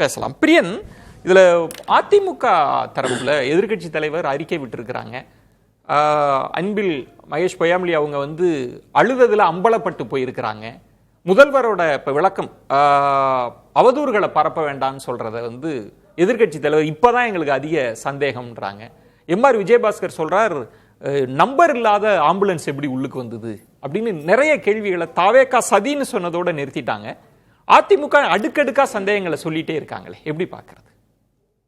பேசலாம். பிரியன், இதுல அதிமுக தரப்புல எதிர்க்கட்சி தலைவர் அறிக்கை விட்டிருக்கிறாங்க. அன்பில் மகேஷ் பொய்யாமொழி அவங்க அழுததுல அம்பலப்பட்டு போயிருக்கிறாங்க. முதல்வரோட இப்ப விளக்கம் அவதூறுகளை பரப்ப வேண்டாம்னு சொல்றத எதிர்க்கட்சி தலைவர் இப்பதான் எங்களுக்கு அதிக சந்தேகம்ன்றாங்க. எம்ஆர் விஜயபாஸ்கர் சொல்றார், நம்பர் இல்லாத ஆம்புலன்ஸ் எப்படி உள்ளுக்கு வந்தது அப்படின்னு நிறைய கேள்விகளை தாவேகா சதின்னு சொன்னதோட நிறுத்திட்டாங்க. அதிமுக அடுக்கடுக்கா சந்தேகங்களை சொல்லிட்டே இருக்காங்களே, எப்படி பாக்குறது?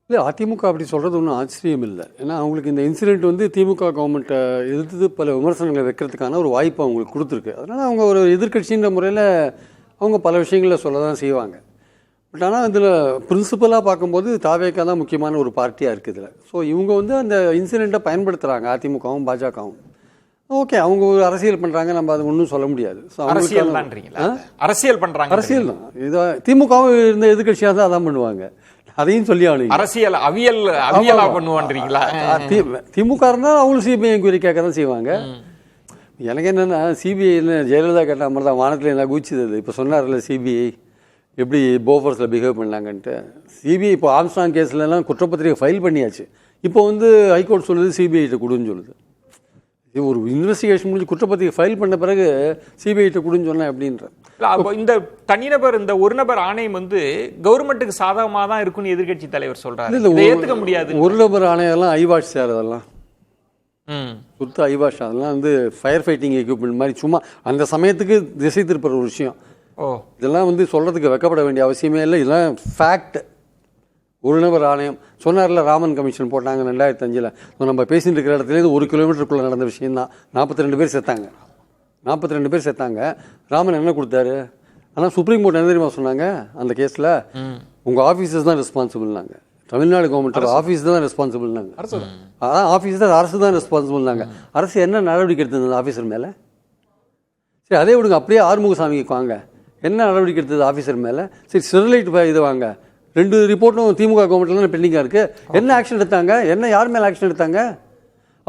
இல்லை, அதிமுக அப்படி சொல்கிறது ஒன்றும் ஆச்சரியம் இல்லை. ஏன்னா அவங்களுக்கு இந்த இன்சிடென்ட் திமுக கவர்மெண்ட்டை எதிர்த்து பல விமர்சனங்களை வைக்கிறதுக்கான ஒரு வாய்ப்பு அவங்களுக்கு கொடுத்துருக்கு. அதனால் அவங்க ஒரு எதிர்கட்சின்ற முறையில் அவங்க பல விஷயங்களில் சொல்ல தான் செய்வாங்க. பட் ஆனால் இதில் பிரின்சிபலாக பார்க்கும்போது தாவேகா தான் முக்கியமான ஒரு பார்ட்டியாக இருக்குது இதில். ஸோ இவங்க அந்த இன்சிடெண்ட்டை பயன்படுத்துகிறாங்க, அதிமுகவும் பாஜகவும். ஓகே, அவங்க ஒரு அரசியல் பண்ணுறாங்க, நம்ம அது ஒன்றும் சொல்ல முடியாது. ஸோ அரசியல் பண்ணுறாங்க, அரசியல் தான். இதை திமுகவும் இருந்த எதிர்கட்சியாக தான் அதான் பண்ணுவாங்க. அதையும் சொல்லி ஆளுங்க அரசியல் அவியலா பண்ணுவான்றீங்களா? திமுக இருந்தால் அவங்களும் சிபிஐ என்கொயரி கேட்க தான் செய்வாங்க. எனக்கு என்னென்னா, சிபிஐ ஜெயலலிதா கேட்ட மாதிரி தான் வானத்தில் என்ன குதிச்சுது. இப்போ சொன்னார்ல சிபிஐ எப்படி போஃபர்ஸில் பிஹேவ் பண்ணாங்கன்ட்டு. சிபிஐ இப்போ ஆம்ஸ்ட்ராங் கேஸ்லலாம் குற்றப்பத்திரிகை ஃபைல் பண்ணியாச்சு. இப்போ ஹைகோர்ட் சொல்லுது சிபிஐட்ட கொடுன்னு சொல்லுது. ஒரு இன்வெஸ்டிகேஷன் முடிஞ்சு குற்றப்பத்திரிகை ஃபைல் பண்ண பிறகு சிபிஐட்ட கொடுன்னு சொன்னேன் அப்படின்ற. இந்த தனிநபர், இந்த ஒரு நபர் ஆணையம் கவர்மெண்ட்டுக்கு சாதகமாக தான் இருக்குன்னு எதிர்கட்சி தலைவர் சொல்றாரு. ஏற்றுக்க முடியாது. ஒரு நபர் ஆணையம் ஐவாஷ் சார், அதெல்லாம் சுத்த ஐவாஷ். அதெல்லாம் ஃபயர் ஃபைட்டிங் எக்யூப்மெண்ட் மாதிரி சும்மா அந்த சமயத்துக்கு திசை திருப்புற ஒரு விஷயம். இதெல்லாம் சொல்றதுக்கு வெக்கப்பட வேண்டிய அவசியமே இல்லை. இதெல்லாம் ஃபேக்ட். ஒரு நபர் ஆணையம் சொன்னார்ல, ராமன் கமிஷன் போட்டாங்க 2005. நம்ம பேசிட்டு இருக்கிற இடத்துலேருந்து 1 கிலோமீட்டருக்குள்ளே நடந்த விஷயம் தான். 42 பேர் செத்தாங்க. 42 பேர் செத்தாங்க. ராமன் என்ன கொடுத்தாரு? ஆனால் சுப்ரீம் கோர்ட் என்ன தெரியுமா சொன்னாங்க? அந்த கேஸில் உங்கள் ஆஃபீஸர்ஸ் தான் ரெஸ்பான்சிபிள்னாங்க. தமிழ்நாடு கவர்மெண்ட்டோட ஆஃபீஸ் தான் ரெஸ்பான்சிபிள்னாங்க. அதான் ஆஃபீஸ் தான், அரசு தான் ரெஸ்பான்சிபிள்னாங்க. அரசு என்ன நடவடிக்கை எடுத்தது அந்த ஆஃபீஸர் மேலே? சரி, அதே விடுங்க, அப்படியே ஆறுமுகசாமிக்கு வாங்க, என்ன நடவடிக்கை எடுத்தது ஆஃபீஸர் மேலே? சரி, ஸ்டெர்லைட் இது வாங்க, 2 ரிப்போர்ட்டும் திமுக கவர்மெண்ட்ல பெண்டிங்காக இருக்குது. என்ன ஆக்ஷன் எடுத்தாங்க? என்ன யார் மேலே ஆக்ஷன் எடுத்தாங்க?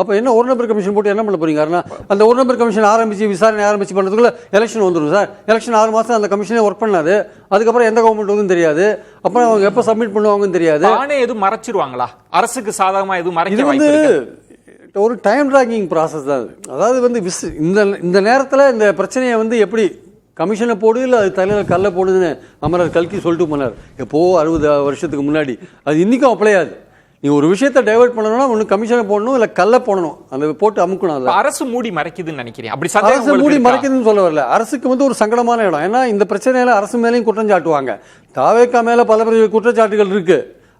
அப்போ என்ன ஒரு நம்பர் கமிஷன் போட்டு என்ன பண்ண போறீங்க? அந்த ஒரு நம்பர் கமிஷன் ஆரம்பிச்சு விசாரணை ஆரம்பிச்சு பண்ணுறதுக்குள்ள எலெக்ஷன் வந்துடும் சார். எலெக்ஷன் 6 மாதம் அந்த கமிஷனே ஒர்க் பண்ணாது. அதுக்கப்புறம் எந்த கவர்மெண்ட் தெரியாது. அப்புறம் அவங்க எப்போ சப்மிட் பண்ணுவாங்கன்னு தெரியாது. ஆனே எதுவும் மறைச்சிருவாங்களா? அரசுக்கு சாதகமாக எதுவும் மறைக்க? இது ஒரு டைம் டிராக்கிங் ப்ராசஸ் தான். அதாவது இந்த நேரத்தில் இந்த பிரச்சனையை எப்படி கமிஷனை போடு, இல்லை அது தலையில் கல்லை போடுதுன்னு அமரர் கல்கி சொல்லிட்டு போனார் எப்போ 60 வருஷத்துக்கு முன்னாடி. அது இன்றைக்கும் அப்ளையாது. நீ ஒரு விஷயத்தை டைவர்ட் பண்ணணும்னா ஒன்று கமிஷனை போடணும், இல்லை கல்லை போடணும், அந்த போட்டு அமுக்கணும். அது அரசு மூடி மறைக்குதுன்னு நினைக்கிறேன். அப்படி அரசு மூடி மறைக்குதுன்னு சொல்ல வரல. அரசுக்கு ஒரு சங்கடமான இடம். ஏன்னா இந்த பிரச்சனையில அரசு மேலேயும் குற்றம் சாட்டுவாங்க. தாவேக்கா மேலே பல குற்றச்சாட்டுகள் இருக்கு.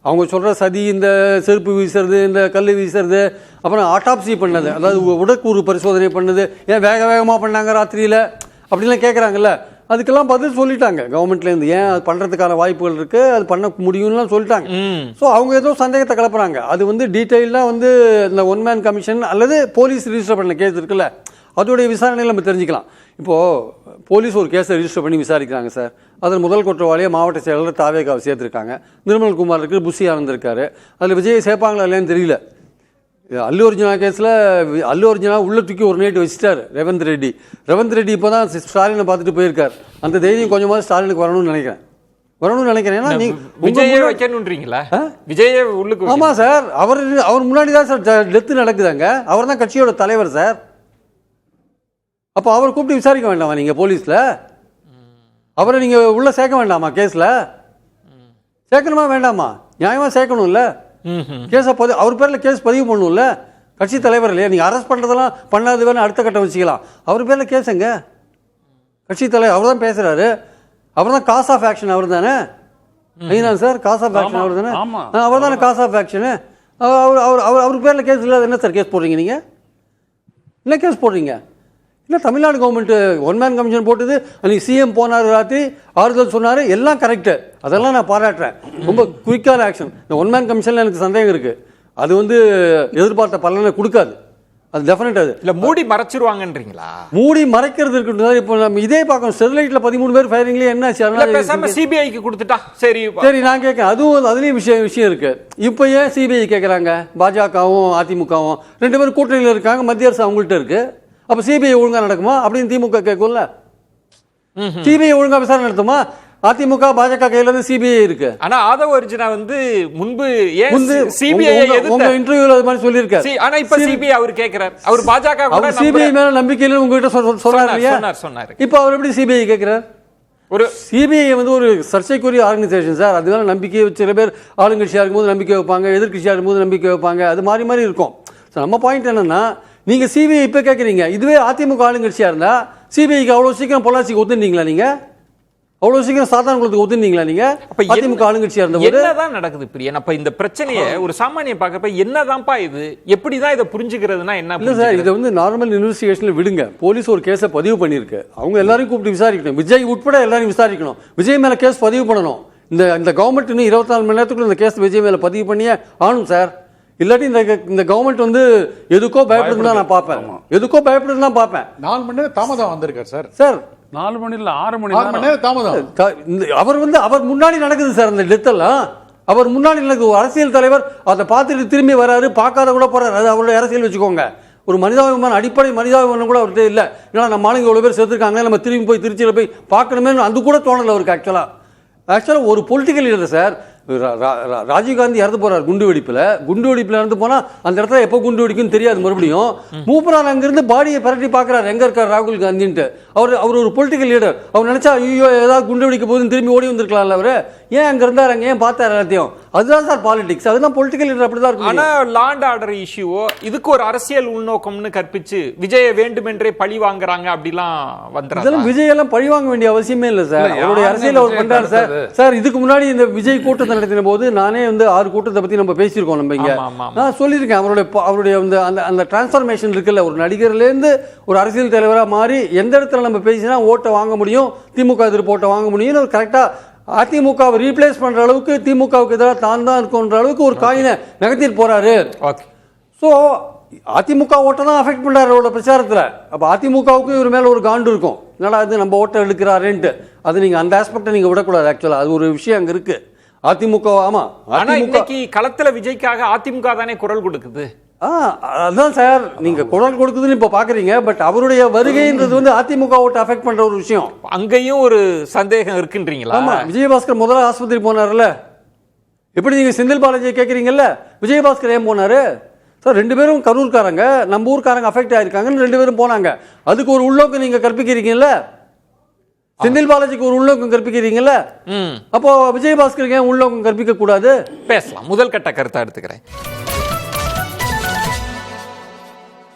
அவங்க சொல்ற சதி, இந்த செருப்பு வீசுறது, இந்த கல் வீசுறது, அப்புறம் ஆட்டாப்சி பண்ணது, அதாவது உடற்கூறு பரிசோதனை பண்ணது, ஏன் வேக வேகமாக பண்ணாங்க ராத்திரியில் அப்படிலாம் கேட்குறாங்கல்ல. அதுக்கெல்லாம் பதில் சொல்லிட்டாங்க கவர்மெண்ட்லேருந்து. ஏன் அது பண்ணுறதுக்கான வாய்ப்புகள் இருக்குது, அது பண்ண முடியும்லாம் சொல்லிட்டாங்க. ஸோ அவங்க ஏதோ சந்தேகத்தை கிளப்புறாங்க. அது டீட்டெயிலாக இந்த 1 மேன் கமிஷன் அல்லது போலீஸ் ரிஜிஸ்டர் பண்ண கேஸ் இருக்குல்ல, அதோடைய விசாரணையில் நம்ம தெரிஞ்சுக்கலாம். இப்போது போலீஸ் ஒரு கேஸை ரிஜிஸ்டர் பண்ணி விசாரிக்கிறாங்க சார். அதில் முதல் குற்றவாளியை மாவட்ட செயலாளர் தாவேகாவை சேர்த்துருக்காங்க. நிர்மல்குமார் இருக்குது, புஷி ஆனந்த் இருக்காரு. அதில் விஜய் சேர்ப்பாங்களா இல்லைன்னு தெரியல. அல்லு அர்ஜுனா கேஸில் அல்லு அர்ஜுனா உள்ள தூக்கி ஒரு நைட்டு வச்சுட்டார் ரேவந்த் ரெட்டி. இப்போ தான் ஸ்டாலினை பார்த்துட்டு போயிருக்கார். அந்த தைரியம் கொஞ்சமாக ஸ்டாலினுக்கு வரணும்னு நினைக்கிறேன். ஏன்னா ஆமாம் சார், அவர் முன்னாடி தான் சார் டெத்து நடக்குதாங்க. அவர் தான் கட்சியோட தலைவர் சார். அப்போ அவர் கூப்பிட்டு விசாரிக்க வேண்டாமா நீங்கள் போலீஸில்? அவரை நீங்கள் உள்ள சேர்க்க வேண்டாமா? கேஸில் சேர்க்கணுமா வேண்டாமா? நியாயமாக சேர்க்கணும்ல. கேஸை அவர் பேரில் கேஸ் பதிவு பண்ணணும்ல. கட்சி தலைவர் இல்லையா? நீங்கள் அரெஸ்ட் பண்ணுறதெல்லாம் பண்ணாது வேணும், அடுத்த கட்டம் வச்சுக்கலாம். அவர் பேரில் கேஸுங்க. கட்சி தலைவர் அவர் தான் பேசுகிறாரு. அவர் தான் காஸ் ஆஃப் ஆக்ஷன். அவர் தானே சார் காஸ் ஆஃப் ஆக்ஷன்? அவர் தானே அவர் தானே காஸ் ஆஃப் ஆக்ஷனு. அவர் பேரில் கேஸ் இல்லாத என்ன சார் கேஸ் போடுறீங்க? நீங்கள் என்ன கேஸ் போடுறீங்க? இல்லை, தமிழ்நாடு கவர்மெண்ட்டு 1 மேன் கமிஷன் போட்டது. அன்றைக்கி சிஎம் போனார், ராத்திரி ஆறுதல் சொன்னார், எல்லாம் கரெக்டு. அதெல்லாம் நான் பாராட்டுறேன். ரொம்ப குயிக்கான ஆக்ஷன். இந்த 1 மேன் கமிஷனில் எனக்கு சந்தேகம் இருக்குது. அது எதிர்பார்த்த பலனை கொடுக்காது. அது டெஃபினட். அது இல்லை, மூடி மறைச்சிருவாங்கன்றீங்களா? மூடி மறைக்கிறது இருக்கட்டும். இப்போ நம்ம இதே பார்க்கணும். ஸ்டெர்லைட்டில் 13 பேர் ஃபயரிங்லேயே என்ன ஆச்சு? சிபிஐக்கு கொடுத்துட்டா சரி. நான் கேட்கேன், அதுலேயும் விஷயம் இருக்கு. இப்போ ஏன் சிபிஐ கேட்குறாங்க? பாஜகவும் அதிமுகவும் 2 பேரும் கூட்டணியில் இருக்காங்க, மத்திய அரசு அவங்கள்ட்ட இருக்கு. அப்போ சிபிஐ ஒழுங்காக நடக்குமா அப்படின்னு திமுக கேட்கும்ல. சிபிஐ ஒழுங்காக விசாரணை நடத்துமா? அதிமுக பாஜக கையில இருந்து சிபிஐ இருக்கு. ஆனா ஆதவ அர்ஜுனா வந்து முன்பு ஏன் வந்து சிபிஐ உங்க இன்டர்வியூல அது மாதிரி சொல்லியிருக்காரு. ஆனா இப்ப சிபிஐ அவர் கேக்குறார். அவர் பாஜக கூட சிபிஐ மேல நம்பிக்கை இல்ல உங்ககிட்ட சொன்னார். இப்ப அவர் எப்படி சிபிஐ கேக்குறார்? ஒரு சிபிஐ வந்து ஒரு சர்ச்சைக்குரிய ஆர்கனைசேஷன் சார். அது மேல நம்பிக்கை வச்சு சில பேர் ஆளுங்கட்சியா இருக்கும்போது நம்பிக்கை வைப்பாங்க, எதிர்கட்சியா இருக்கும்போது நம்பிக்கை வைப்பாங்க. அது மாறி மாறி இருக்கும். நம்ம பாயிண்ட் என்னன்னா, நீங்க சிபிஐ இப்ப கேக்குறீங்க. இதுவே அதிமுக ஆளுங்கட்சியா இருந்தா சிபிஐக்கு அவ்வளவு சீக்கிரம் பொள்ளாச்சிக்கு ஒத்துனீங்களா? நீங்க அவ்வளவு சீக்கிரம் சாதாரண குளத்துக்கு ஒத்துனீங்களா? நீங்க அதிமுக ஆளுங்கட்சியா இருந்தபோது என்னதான் நடக்குது பிரியன்? அப்ப இந்த பிரச்சனையை ஒரு சாமானிய பார்க்கப்ப என்னதான்ப்பா இது, எப்படிதான் இதை புரிஞ்சுக்கிறதுனா என்ன? இல்ல சார், இதை வந்து நார்மல் இன்வெஸ்டிகேஷன்ல விடுங்க. போலீஸ் ஒரு கேஸை பதிவு பண்ணிருக்கு. அவங்க எல்லாரையும் கூப்பிட்டு விசாரிக்கணும். விஜய் உட்பட எல்லாரையும் விசாரிக்கணும். விஜய் மேல கேஸ் பதிவு பண்ணணும். இந்த கவர்மெண்ட் இன்னும் 24 மணி நேரத்துக்குள்ள இந்த கேஸ் விஜய் மேல பதிவு பண்ணியே ஆகணும் சார். இல்லாட்டி இந்த கவர்மெண்ட் வந்து எதுக்கோ பயப்படுதுன்னு நான் பார்ப்பேன். எதுக்கோ பயப்படுதுன்னு தான் பார்ப்பேன். 4 மணி நேரம் தாமதம் வந்திருக்காரு சார். சார் 4 மணி இல்ல 6 மணி நேரம் தாமதம். அவர் முன்னாடி நடக்குது சார் அந்த டெத் எல்லாம். அவர் முன்னாடி நடக்குது. ஒரு அரசியல் தலைவர் அதை பார்த்துட்டு திரும்பி வராரு, பார்க்காத கூட போறாரு. அது அவருடைய அரசியல் வச்சுக்கோங்க. ஒரு மனிதாபிமானம், அடிப்படை மனிதாபிமானம் கூட அவர்கிட்ட இல்லை. ஏன்னா நம்ம ஆளுங்க எவ்வளோ பேர் சேர்த்துருக்காங்க, நம்ம திரும்பி போய் திருச்சியில் போய் பார்க்கணுமே அது கூட தோணலை அவருக்கு. ஆக்சுவலாக ஒரு பொலிட்டிக்கல் லீடர் சார். ராஜீவ்காந்தி இறந்து போறாரு குண்டு வெடிப்புல இறந்து போனா அந்த இடத்துல எப்போ குண்டு வெடிக்குன்னு தெரியாது. மறுபடியும் மூப்பரான் அங்கிருந்து பாடியை பரட்டி பாக்குறாரு, எங்க இருக்கார் ராகுல் காந்தின்ட்டு. அவர் ஒரு பொலிட்டிக்கல் லீடர். அவர் நினைச்சா ஐயோ ஏதாவது குண்டு வெடிக்க போகுதுன்னு திரும்பி ஓடி வந்திருக்கலாம்ல. அவரு ஏன் அங்க இருந்தாரு, அங்க ஏன் பார்த்தாரு எல்லாத்தையும்? அதுதான் சார் பாலிடிக்ஸ். அதுதான் பொலிட்டிக்கல் லீடர். அப்படிதான் இருக்கும். ஆனா லாண்ட் ஆர்டர் இஷ்யூவோ இதுக்கு ஒரு அரசியல் உள்நோக்கம்னு கற்பிச்சு விஜய வேண்டுமென்றே பழி வாங்குறாங்க அப்படிலாம் வந்துறாங்க. இதெல்லாம் விஜய் எல்லாம் பழி வாங்க வேண்டிய அவசியமே இல்லை சார். அவருடைய அரசியல் அவர் பண்றாரு சார். சார் இதுக்கு முன்னாடி இந்த விஜய் கூட்டத்தை நடத்தின போது நானே வந்து 6 கூட்டத்தை பத்தி நம்ம பேசியிருக்கோம். நம்ம இங்க நான் சொல்லியிருக்கேன். அவருடைய அந்த டிரான்ஸ்ஃபர்மேஷன் இருக்குல்ல, ஒரு நடிகர்ல இருந்து ஒரு அரசியல் தலைவராக மாறி எந்த இடத்துல நம்ம பேசினா ஓட்டை வாங்க முடியும், திமுக எதிர்ப்பு ஓட்டை வாங்க முடியும், கரெக்டா அதிமுகவை ரீப்ளேஸ் பண்ற அளவுக்கு திமுகவுக்கு எதிராக தான் இருக்குன்ற அளவுக்கு ஒரு காயினை நகர்த்திட்டு போறாரு. ஸோ அதிமுக ஓட்டை தான் அஃபெக்ட் பண்றாரு அவரோட பிரச்சாரத்தில். அப்போ அதிமுகவுக்கு இவர் மேல ஒரு காண்டு இருக்கும். என்னடா அது நம்ம ஓட்டை எடுக்கிறாருன்ட்டு. அது நீங்க அந்த ஆஸ்பெக்டை நீங்க விடக்கூடாது. ஆக்சுவலா அது ஒரு விஷயம் அங்க இருக்கு. அதிமுக ஆமா, இன்னைக்கு களத்துல விஜய்க்காக அதிமுக தானே குரல் கொடுக்குது. அதான் சார், நீங்க குரல் கொடுக்குதுன்னு இப்ப பாக்குறீங்க. பட் அவருடைய வருகைன்றது வந்து அதிமுக ஓட்டு அஃபெக்ட் பண்ற ஒரு விஷயம். அங்கேயும் ஒரு சந்தேகம் இருக்குன்றீங்களா? ஆமா, விஜயபாஸ்கர் முதல்ல ஆஸ்பத்திரி போனார்ல. எப்படி நீங்க செந்தில் பாலாஜியை கேட்குறீங்கல்ல, விஜயபாஸ்கர் ஏன் போனாரு சார்? 2 பேரும் கரூர்காரங்க, நம்ம ஊர்க்காரங்க அஃபெக்ட் ஆயிருக்காங்கன்னு 2 பேரும் போனாங்க. அதுக்கு ஒரு உள்நோக்கம் நீங்க கற்பிக்கிறீங்கல்ல. செந்தில் பாலாஜிக்கு ஒரு உள்நோக்கம் கற்பிக்கிறீங்கல்ல, அப்போ விஜயபாஸ்கருக்கு ஏன் உள்நோக்கம் கற்பிக்க கூடாது? பேசலாம். முதல் கட்ட கருத்தை எடுத்துக்கிறேன்.